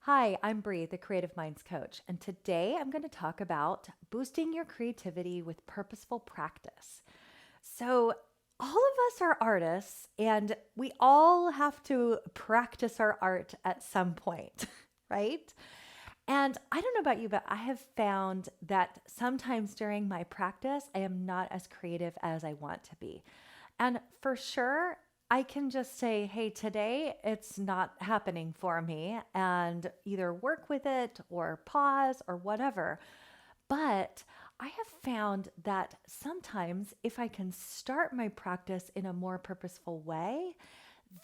Hi, I'm Brie, the Creative Minds Coach, and today I'm going to talk about boosting your creativity with purposeful practice. So, all of us are artists, and we all have to practice our art at some point, right? And I don't know about you, but I have found that sometimes during my practice, I am not as creative as I want to be. And for sure, I can just say, hey, today it's not happening for me, and either work with it or pause or whatever. But I have found that sometimes if I can start my practice in a more purposeful way,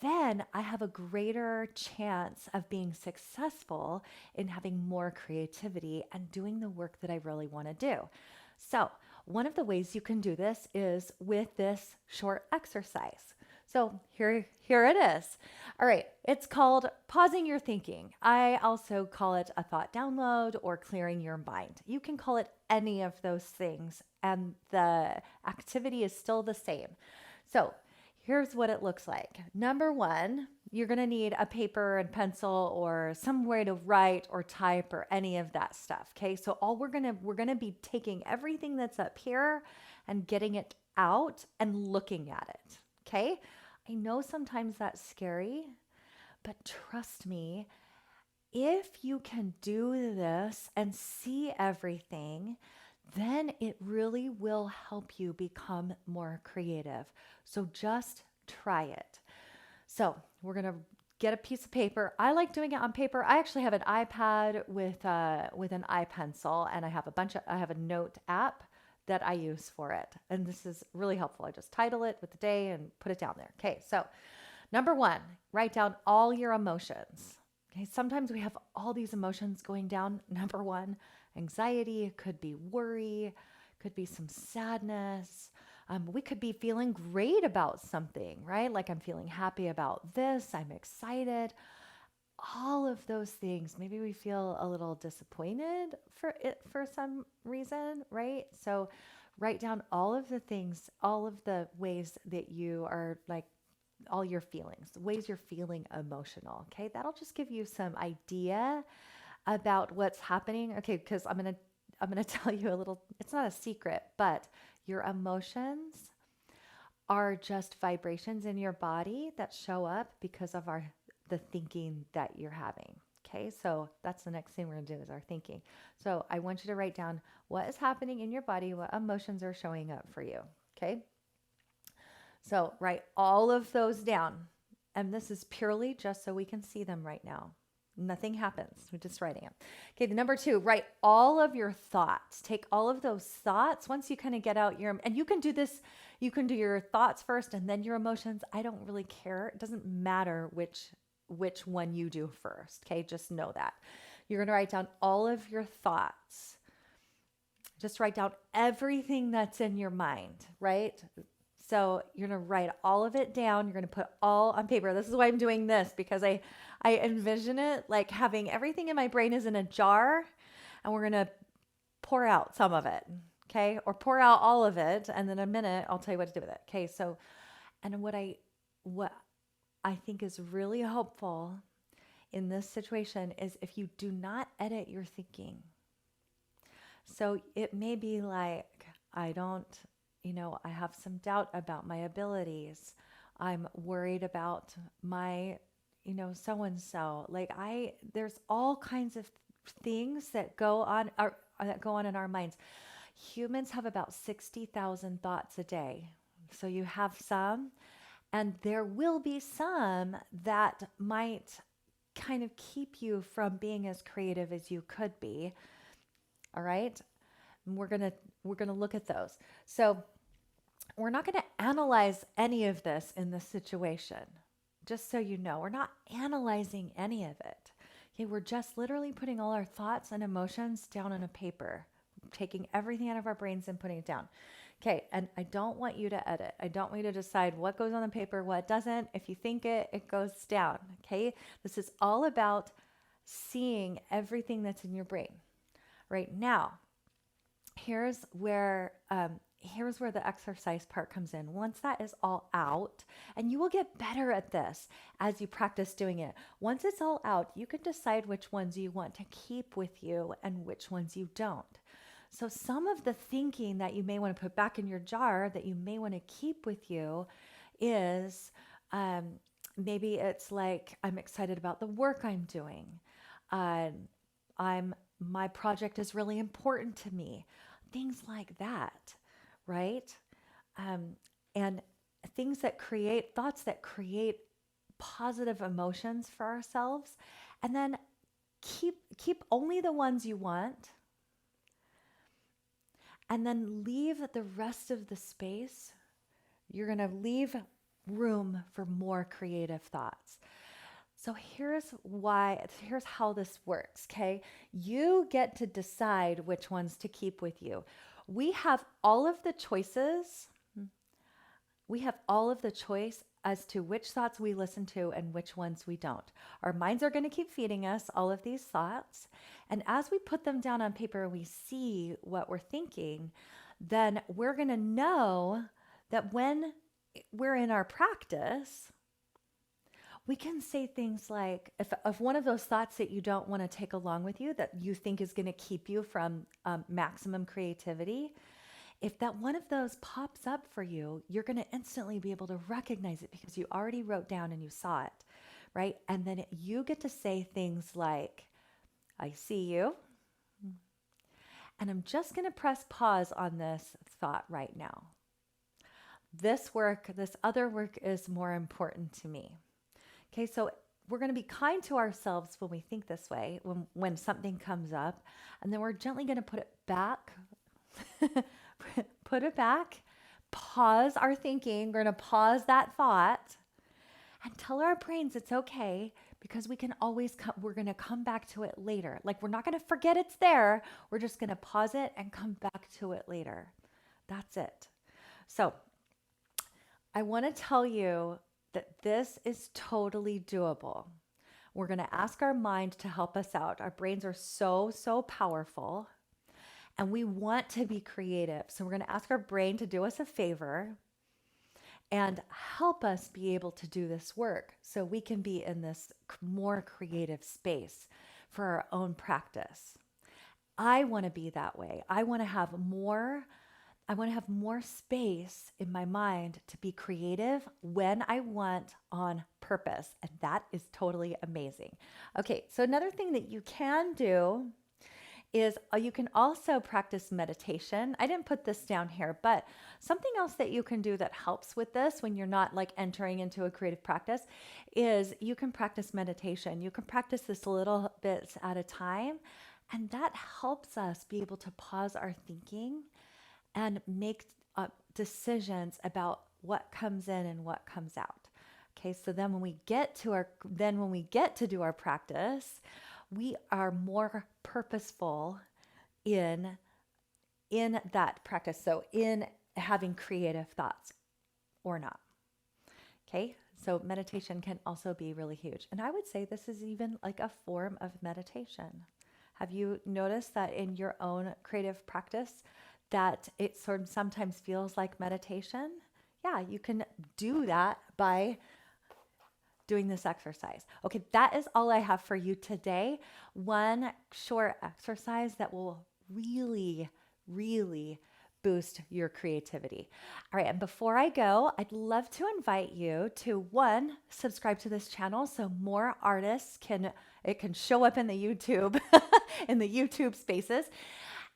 then I have a greater chance of being successful in having more creativity and doing the work that I really want to do. So, one of the ways you can do this is with this short exercise. So, here it is. All right, it's called pausing your thinking. I also call it a thought download or clearing your mind. You can call it any of those things, and the activity is still the same. So, here's what it looks like. Number one, you're going to need a paper and pencil or some way to write or type or any of that stuff. Okay. So all we're going to be taking everything that's up here and getting it out and looking at it. Okay. I know sometimes that's scary, but trust me, if you can do this and see everything, then it really will help you become more creative. So just try it. So we're gonna get a piece of paper. I like doing it on paper. I actually have an iPad with an iPencil, and I have a note app that I use for it, and this is really helpful. I just title it with the day and put it down there. Okay, so number one, write down all your emotions. Okay, sometimes we have all these emotions going down. Number one, anxiety, could be worry, could be some sadness. We could be feeling great about something, right? Like I'm feeling happy about this, I'm excited. All of those things. Maybe we feel a little disappointed for it for some reason, right? So write down all of the things, all of the ways that you are like all your feelings, the ways you're feeling emotional. Okay. That'll just give you some idea about what's happening. Okay. Because I'm gonna tell you a little, it's not a secret, but your emotions are just vibrations in your body that show up because of the thinking that you're having. Okay, so that's the next thing we're gonna do is our thinking. So I want you to write down what is happening in your body, what emotions are showing up for you. Okay, so write all of those down. And this is purely just so we can see them right now. Nothing happens. We're just writing it. Okay, the number two, write all of your thoughts. Take all of those thoughts. Once you kind of get out and you can do this, you can do your thoughts first and then your emotions. I don't really care. It doesn't matter which one you do first. Okay, just know that. You're going to write down all of your thoughts. Just write down everything that's in your mind, right? So you're going to write all of it down. You're going to put all on paper. This is why I'm doing this because I envision it like having everything in my brain is in a jar and we're going to pour out some of it. Okay. Or pour out all of it. And then in a minute, I'll tell you what to do with it. Okay. So, and what I think is really helpful in this situation is if you do not edit your thinking. So it may be like, I don't, I have some doubt about my abilities. I'm worried about my, so and so. There's all kinds of things that go on in our minds. Humans have about 60,000 thoughts a day. So you have some, and there will be some that might kind of keep you from being as creative as you could be. All right. And we're gonna look at those. So we're not going to analyze any of this in this situation. Just so you know, we're not analyzing any of it. Okay, we're just literally putting all our thoughts and emotions down on a paper, taking everything out of our brains and putting it down. Okay, and I don't want you to edit. I don't want you to decide what goes on the paper, what doesn't. If you think it, it goes down. Okay, this is all about seeing everything that's in your brain. Right now, here's where here's where the exercise part comes in. Once that is all out, and you will get better at this as you practice doing it. Once it's all out, you can decide which ones you want to keep with you and which ones you don't. So some of the thinking that you may want to put back in your jar that you may want to keep with you is maybe it's like, I'm excited about the work I'm doing. My project is really important to me. Things like that, right? And things that create thoughts that create positive emotions for ourselves, and then keep only the ones you want, and then leave the rest of the space. You're going to leave room for more creative thoughts. So here's how this works, okay? You get to decide which ones to keep with you. We have all of the choices. We have all of the choice as to which thoughts we listen to and which ones we don't. Our minds are going to keep feeding us all of these thoughts. And as we put them down on paper and we see what we're thinking, then we're going to know that when we're in our practice, we can say things like, if one of those thoughts that you don't want to take along with you, that you think is going to keep you from maximum creativity, if that one of those pops up for you, you're going to instantly be able to recognize it because you already wrote down and you saw it, right? And then you get to say things like, I see you, and I'm just going to press pause on this thought right now. This other work is more important to me. Okay, so we're going to be kind to ourselves when we think this way, when something comes up, and then we're gently going to put it back, pause our thinking. We're going to pause that thought and tell our brains it's okay because we're going to come back to it later. Like, we're not going to forget it's there. We're just going to pause it and come back to it later. That's it. So I want to tell you that this is totally doable. We're going to ask our mind to help us out. Our brains are so powerful, and we want to be creative. So we're going to ask our brain to do us a favor and help us be able to do this work so we can be in this more creative space for our own practice. I want to be that way. I want to have more space in my mind to be creative when I want, on purpose. And that is totally amazing. Okay, so another thing that you can do is you can also practice meditation. I didn't put this down here, but something else that you can do that helps with this when you're not like entering into a creative practice is you can practice meditation. You can practice this little bits at a time, and that helps us be able to pause our thinking and make decisions about what comes in and what comes out. Okay, so then when we get to do our practice, we are more purposeful in that practice. So in having creative thoughts or not. Okay, so meditation can also be really huge. And I would say this is even like a form of meditation. Have you noticed that in your own creative practice that it sort of sometimes feels like meditation? Yeah, you can do that by doing this exercise. Okay, that is all I have for you today. One short exercise that will really boost your creativity. All right, and before I go, I'd love to invite you to subscribe to this channel so more artists can show up in the YouTube in the YouTube spaces.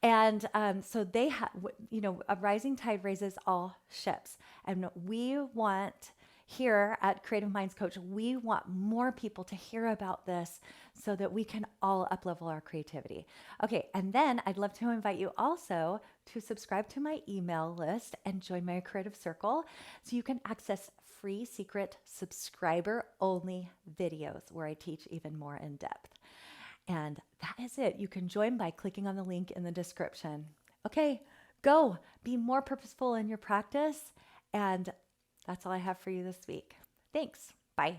And so they have, a rising tide raises all ships. And we want here at Creative Minds Coach, we want more people to hear about this so that we can all up-level our creativity. Okay, and then I'd love to invite you also to subscribe to my email list and join my creative circle so you can access free secret subscriber-only videos where I teach even more in depth. And that is it. You can join by clicking on the link in the description. Okay, go be more purposeful in your practice. And that's all I have for you this week. Thanks. Bye.